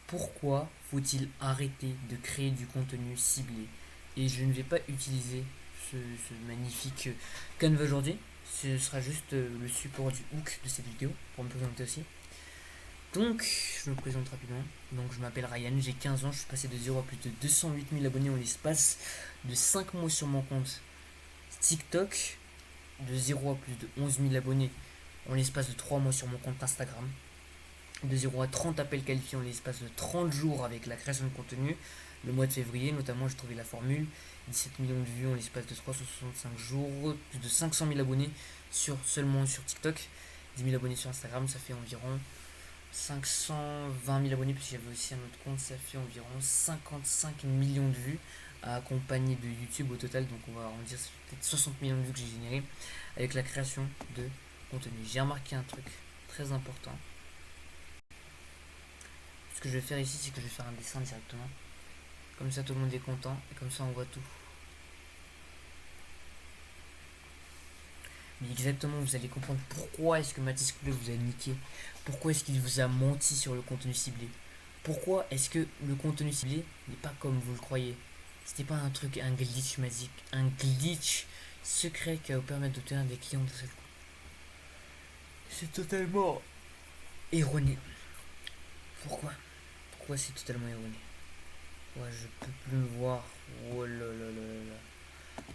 Pourquoi faut-il arrêter de créer du contenu ciblé? Et je ne vais pas utiliser ce magnifique Canva aujourd'hui. Ce sera juste le support du hook de cette vidéo pour me présenter aussi. Donc, je me présente rapidement. Donc, je m'appelle Ryan, j'ai 15 ans, je suis passé de 0 à plus de 208 000 abonnés en l'espace de 5 mois sur mon compte TikTok, de 0 à plus de 11 000 abonnés en l'espace de 3 mois sur mon compte Instagram, de 0 à 30 appels qualifiés en l'espace de 30 jours avec la création de contenu. Le mois de février, notamment, j'ai trouvé la formule. 17 millions de vues en l'espace de 365 jours, plus de 500 000 abonnés seulement sur TikTok, 10 000 abonnés sur Instagram, ça fait environ 520 000 abonnés, puisqu'il y avait aussi un autre compte, ça fait environ 55 millions de vues, accompagné de YouTube au total, donc on va en dire peut-être 60 millions de vues que j'ai généré avec la création de contenu. J'ai remarqué un truc très important. Ce que je vais faire ici, c'est que je vais faire un dessin directement. Comme ça, tout le monde est content et comme ça, on voit tout. Mais exactement, vous allez comprendre pourquoi est-ce que Mathis Coubet vous a niqué. Pourquoi est-ce qu'il vous a menti sur le contenu ciblé. Pourquoi est-ce que le contenu ciblé n'est pas comme vous le croyez. C'était pas un truc, un glitch magique, un glitch secret qui va vous permettre d'obtenir des clients de cette coup. C'est totalement erroné. Pourquoi c'est totalement erroné. Ouais, je peux plus me voir. Oh là là là là.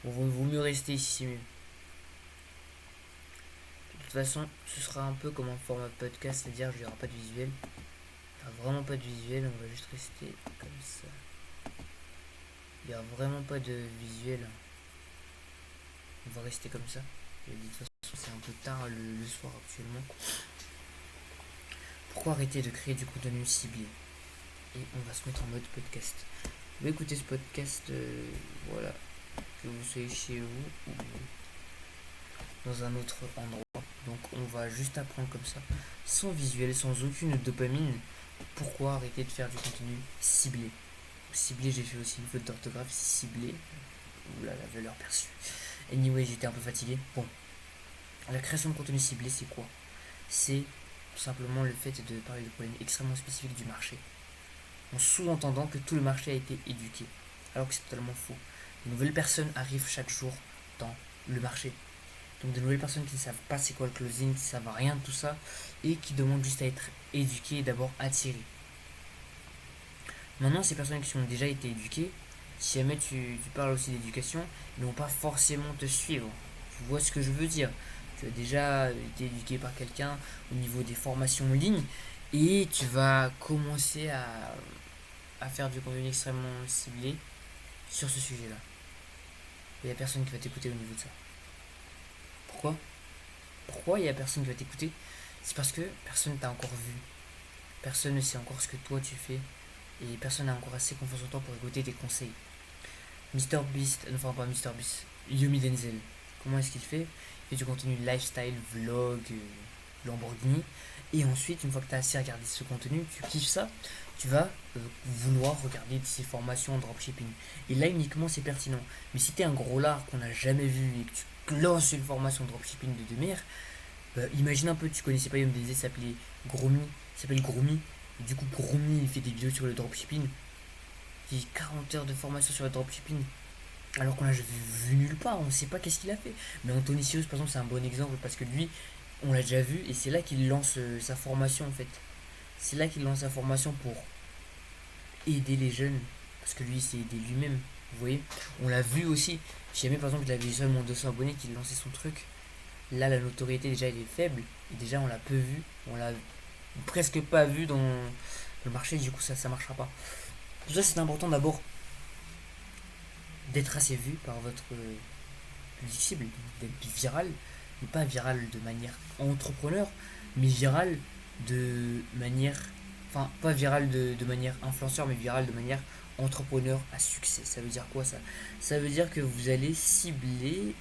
Bon, vaut mieux rester ici, c'est mieux. De toute façon, ce sera un peu comme un format podcast, c'est-à-dire qu'il n'y aura pas de visuel. Il n'y aura vraiment pas de visuel, on va juste rester comme ça. Il n'y aura vraiment pas de visuel. On va rester comme ça. Et de toute façon, c'est un peu tard le soir actuellement. Pourquoi arrêter de créer du contenu ciblé? Et on va se mettre en mode podcast. Vous écoutez ce podcast, voilà, que vous soyez chez vous ou dans un autre endroit. Donc on va juste apprendre comme ça, sans visuel, sans aucune dopamine, pourquoi arrêter de faire du contenu ciblé. Ciblé, j'ai fait aussi une faute d'orthographe, ciblé. Oula, la valeur perçue. Anyway, j'étais un peu fatigué. Bon, la création de contenu ciblé, c'est quoi? C'est tout simplement le fait de parler de problèmes extrêmement spécifiques du marché, en sous-entendant que tout le marché a été éduqué, alors que c'est totalement faux. De nouvelles personnes arrivent chaque jour dans le marché. Donc de nouvelles personnes qui ne savent pas c'est quoi le closing, qui ne savent rien de tout ça, et qui demandent juste à être éduquées et d'abord attirées. Maintenant, ces personnes qui ont déjà été éduquées, si jamais tu parles aussi d'éducation, ils ne vont pas forcément te suivre. Tu vois ce que je veux dire? Tu as déjà été éduqué par quelqu'un au niveau des formations en ligne, et tu vas commencer à faire du contenu extrêmement ciblé sur ce sujet-là. Il n'y a personne qui va t'écouter au niveau de ça. Pourquoi? Pourquoi il n'y a personne qui va t'écouter? C'est parce que personne t'a encore vu. Personne ne sait encore ce que toi tu fais. Et personne n'a encore assez confiance en toi pour écouter tes conseils. Mister Beast, enfin pas Mister Beast, Yomi Denzel. Comment est-ce qu'il fait? Il fait du contenu lifestyle, vlog, Lamborghini. Et ensuite, une fois que tu as assez regardé ce contenu, tu kiffes ça, tu vas vouloir regarder ses formations en dropshipping. Et là, uniquement, c'est pertinent. Mais si tu es un gros lard qu'on n'a jamais vu et que tu lances une formation de dropshipping de demi-heure, imagine un peu, tu connaissais pas Yomi Denzel, s'appelle Gromi. Et du coup, Gromi, il fait des vidéos sur le dropshipping. Il y a 40 heures de formation sur le dropshipping. Alors qu'on l'a vu nulle part, on ne sait pas qu'est-ce qu'il a fait. Mais Anthony Cyrus, par exemple, c'est un bon exemple parce que lui, on l'a déjà vu et c'est là qu'il lance sa formation en fait. C'est là qu'il lance sa formation pour aider les jeunes parce que lui, il s'est aidé lui-même. Vous voyez, on l'a vu aussi. Si jamais par exemple il avait seulement 200 abonnés qu'il lançait son truc, là la notoriété déjà elle est faible et déjà on l'a peu vu, on l'a presque pas vu dans le marché, du coup ça marchera pas. Pour ça c'est important d'abord d'être assez vu par votre public cible, d'être viral, mais pas viral de manière entrepreneur, mais viral de manière, enfin pas viral de manière influenceur, mais viral de manière entrepreneur à succès. Ça veut dire quoi ça? Ça veut dire que vous allez cibler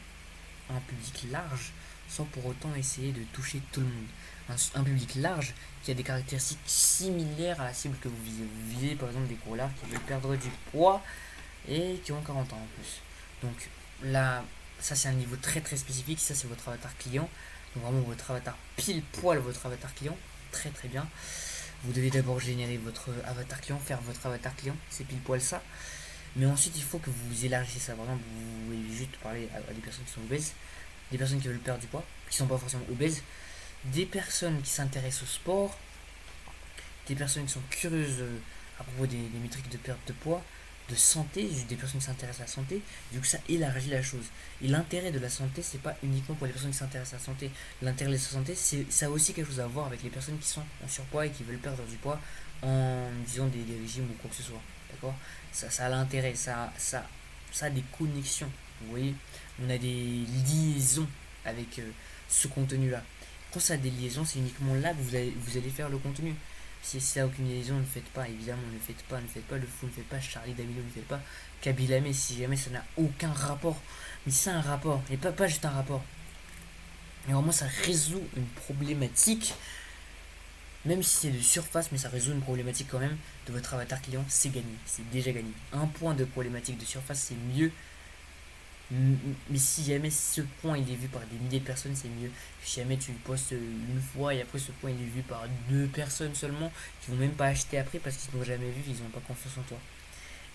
un public large sans pour autant essayer de toucher tout le monde. Un public large qui a des caractéristiques similaires à la cible que vous visez. Vous visez par exemple des gros lards qui veulent perdre du poids et qui ont 40 ans en plus. Donc là, ça c'est un niveau très très spécifique, ça c'est votre avatar client. Donc vraiment votre avatar pile poil, votre avatar client, très très bien. Vous devez d'abord générer votre avatar client, faire votre avatar client, c'est pile poil ça. Mais ensuite, il faut que vous élargissiez ça. Par exemple, vous voulez juste parler à des personnes qui sont obèses, des personnes qui veulent perdre du poids, qui ne sont pas forcément obèses, des personnes qui s'intéressent au sport, des personnes qui sont curieuses à propos des métriques de perte de poids, de santé, des personnes qui s'intéressent à la santé, du coup ça élargit la chose. Et l'intérêt de la santé, c'est pas uniquement pour les personnes qui s'intéressent à la santé. L'intérêt de la santé, ça a aussi quelque chose à voir avec les personnes qui sont en surpoids et qui veulent perdre du poids en disant des régimes ou quoi que ce soit. D'accord, ça a l'intérêt, ça a des connexions. Vous voyez, on a des liaisons avec ce contenu-là. Quand ça a des liaisons, c'est uniquement là que vous allez faire le contenu. Si ça n'a aucune liaison, ne le faites pas, évidemment, ne le faites pas, ne faites pas le fou, ne faites pas Charlie D'Amelio, ne faites pas Kabila Mais si jamais ça n'a aucun rapport. Mais c'est un rapport, et pas juste un rapport. Et vraiment, ça résout une problématique, même si c'est de surface, mais ça résout une problématique quand même de votre avatar client, c'est gagné, c'est déjà gagné. Un point de problématique de surface, c'est mieux. Mais si jamais ce point il est vu par des milliers de personnes, c'est mieux. Si jamais tu le postes une fois et après ce point il est vu par deux personnes seulement, qui vont même pas acheter après parce qu'ils n'ont jamais vu, ils n'ont pas confiance en toi.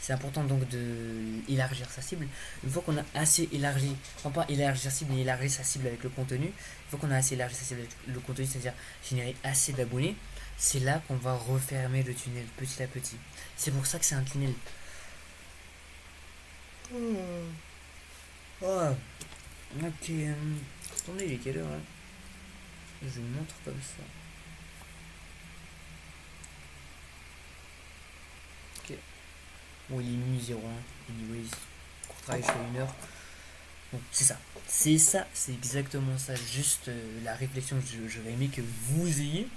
C'est important donc de élargir sa cible. Une fois qu'on a assez élargi, non pas élargir sa cible, mais élargir sa cible avec le contenu, une fois qu'on a assez élargi sa cible avec le contenu, c'est-à-dire générer assez d'abonnés, c'est là qu'on va refermer le tunnel petit à petit. C'est pour ça que c'est un tunnel. Oh, ok. Attendez, il est quelle heure là? Je vous montre comme ça. Ok. Bon, il est minuit 01. Anyways, court travail sur une heure. Bon, c'est ça. C'est ça, c'est exactement ça. Juste la réflexion que j'aurais aimé que vous ayez,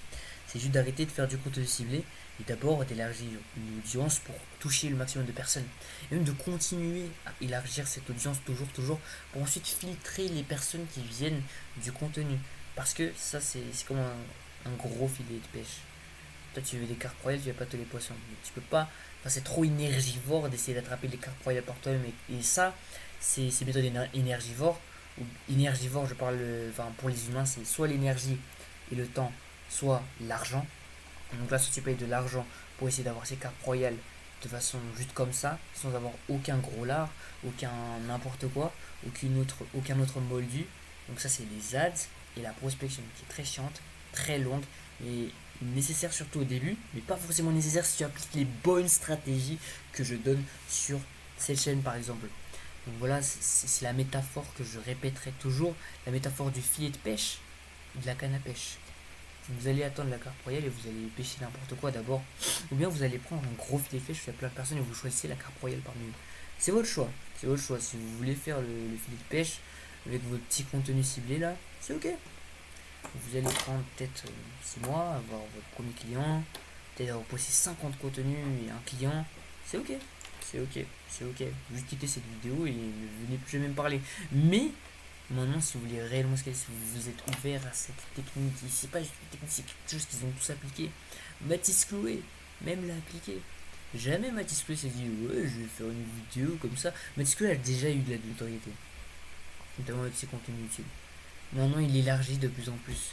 c'est juste d'arrêter de faire du contenu ciblé et d'abord d'élargir une audience pour toucher le maximum de personnes. Et même de continuer à élargir cette audience toujours, pour ensuite filtrer les personnes qui viennent du contenu. Parce que ça, c'est comme un gros filet de pêche. Toi, tu veux des carpes royales, tu vas pas tous les poissons. Mais tu peux pas. Enfin, c'est trop énergivore d'essayer d'attraper les carpes royales par toi-même. Et ça, c'est méthode énergivore. Ou énergivore, je parle. Enfin, pour les humains, c'est soit l'énergie et le temps, soit l'argent. Donc là, si tu payes de l'argent pour essayer d'avoir ces cartes royales de façon juste comme ça, sans avoir aucun gros lard, aucun n'importe quoi, aucun autre moldu. Donc ça, c'est les ads et la prospection qui est très chiante, très longue et nécessaire surtout au début, mais pas forcément nécessaire si tu appliques les bonnes stratégies que je donne sur cette chaîne par exemple. Donc voilà, c'est la métaphore que je répéterai toujours, la métaphore du filet de pêche, de la canne à pêche. Vous allez attendre la carpe royale et vous allez pêcher n'importe quoi d'abord. Ou bien vous allez prendre un gros filet de pêche, il y a plein de personnes et vous choisissez la carpe royale parmi eux. C'est votre choix. C'est votre choix. Si vous voulez faire le filet de pêche avec votre petit contenu ciblé là, c'est ok. Vous allez prendre peut-être 6 mois, avoir votre premier client, peut-être avoir posté 50 contenus et un client. C'est ok. C'est ok. C'est ok. Juste quitter cette vidéo et ne venez plus jamais me parler. Mais maintenant, si vous voulez réellement scaler, si vous êtes ouvert à cette technique, c'est pas juste une technique, c'est quelque chose qu'ils ont tous appliqué. Mathis Chloé, même l'a appliqué. Jamais Mathis Chloé s'est dit, ouais, je vais faire une vidéo comme ça. Mathis Chloé a déjà eu de la notoriété, notamment avec ses contenus YouTube. Maintenant, il élargit de plus en plus.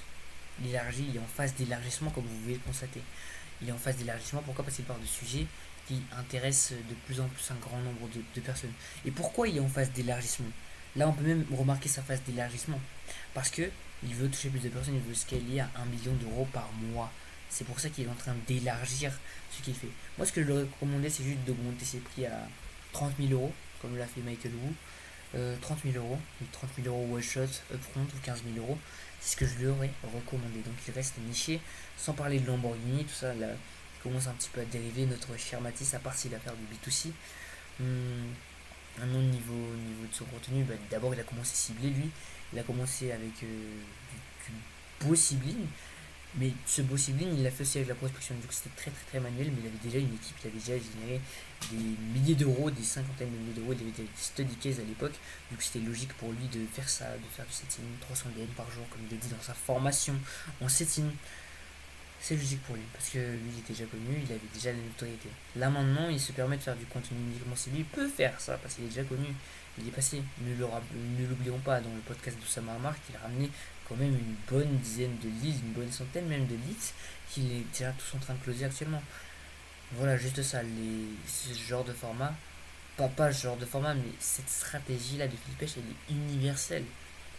Il élargit, il est en phase d'élargissement, comme vous pouvez le constater. Il est en phase d'élargissement, pourquoi? Parce qu'il parle de sujets qui intéressent de plus en plus un grand nombre de personnes. Et pourquoi il est en phase d'élargissement? Là, on peut même remarquer sa phase d'élargissement. Parce que il veut toucher plus de personnes, il veut scaler à 1 million d'euros par mois. C'est pour ça qu'il est en train d'élargir ce qu'il fait. Moi, ce que je lui recommandais, c'est juste d'augmenter ses prix à 30 000 euros, comme l'a fait Michael Wu. 30 000 euros, 30 000 euros one shot, upfront ou 15 000 euros, c'est ce que je lui aurais recommandé. Donc il reste niché, sans parler de Lamborghini, tout ça, là, il commence un petit peu à dériver notre cher Matisse, à part s'il va faire du B2C. Maintenant, niveau de son contenu, bah, d'abord il a commencé à cibler lui, il a commencé avec du beau cibling, mais ce beau cibling, il l'a fait aussi avec la prospection. Donc c'était très manuel, mais il avait déjà une équipe, il avait déjà généré des milliers d'euros, des cinquantaines de milliers d'euros, il avait des study cases à l'époque. Donc c'était logique pour lui de faire ça, de faire du setting, 300 DM par jour, comme il a dit dans sa formation en setting. C'est logique pour lui, parce que lui il était déjà connu, il avait déjà la notoriété. Là maintenant, il se permet de faire du contenu uniquement ciblé, il peut faire ça, parce qu'il est déjà connu, il est passé. Ne l'oublions pas, dans le podcast d'Oussama Hamar, qu'il a ramené quand même une bonne dizaine de leads, une bonne centaine même de leads qu'il est déjà tous en train de closer actuellement. Voilà, juste ça, ce genre de format, pas ce genre de format, mais cette stratégie-là de Philippe Pêche, elle est universelle.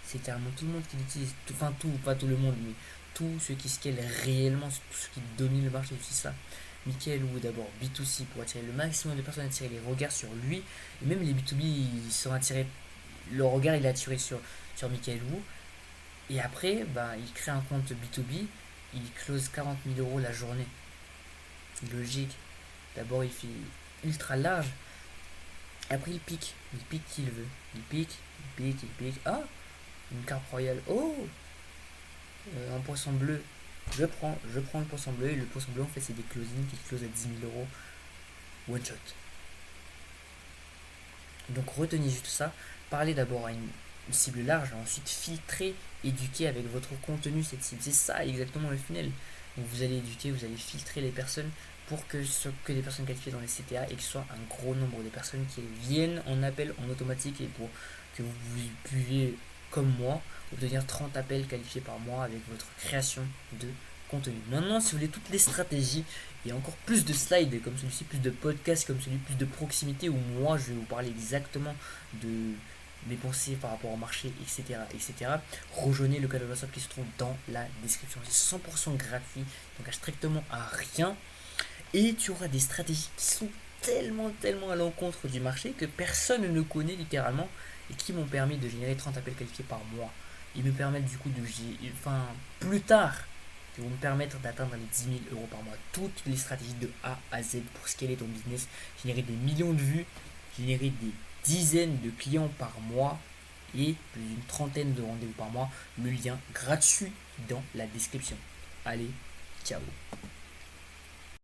C'est carrément tout le monde qui l'utilise, enfin tout, pas tout le monde, mais tous ceux qui scalent réellement, tous ceux qui dominent le marché utilisent ça. Michael Wu d'abord, B2C pour attirer le maximum de personnes, attirer les regards sur lui, et même les B2B, ils sont attirés, le regard il est attiré sur Michael Wu, et après, il crée un compte B2B, il close 40 000 € la journée. Logique. D'abord, il fait ultra large. Après, il pique qui il veut. Il pique. Ah, une carte royale. Oh, un poisson bleu. Je prends le poisson bleu. Et le poisson bleu, en fait, c'est des closings qui closent à 10 000 € one shot. Donc, retenez juste ça. Parlez d'abord à une cible large, ensuite filtrer, éduquer avec votre contenu cette cible. C'est ça exactement le funnel. Donc, vous allez éduquer, vous allez filtrer les personnes pour que ce que des personnes qualifiées dans les CTA et que ce soit un gros nombre de personnes qui viennent en appel en automatique et pour que vous puissiez, comme moi, obtenir 30 appels qualifiés par mois avec votre création de contenu. Maintenant, si vous voulez toutes les stratégies et encore plus de slides comme celui-ci, plus de podcasts comme celui, plus de proximité où moi je vais vous parler exactement de mes pensées par rapport au marché, etc. Rejoignez le canal WhatsApp qui se trouve dans la description. C'est 100% gratuit, donc à strictement à rien. Et tu auras des stratégies qui sont tellement à l'encontre du marché que personne ne connaît littéralement et qui m'ont permis de générer 30 appels qualifiés par mois. Ils me permettent du coup plus tard, qui vont me permettre d'atteindre les 10 000 € par mois. Toutes les stratégies de A à Z pour scaler ton business, générer des millions de vues, générer des dizaines de clients par mois et plus d'une trentaine de rendez-vous par mois. Le lien gratuit dans la description. Allez, ciao.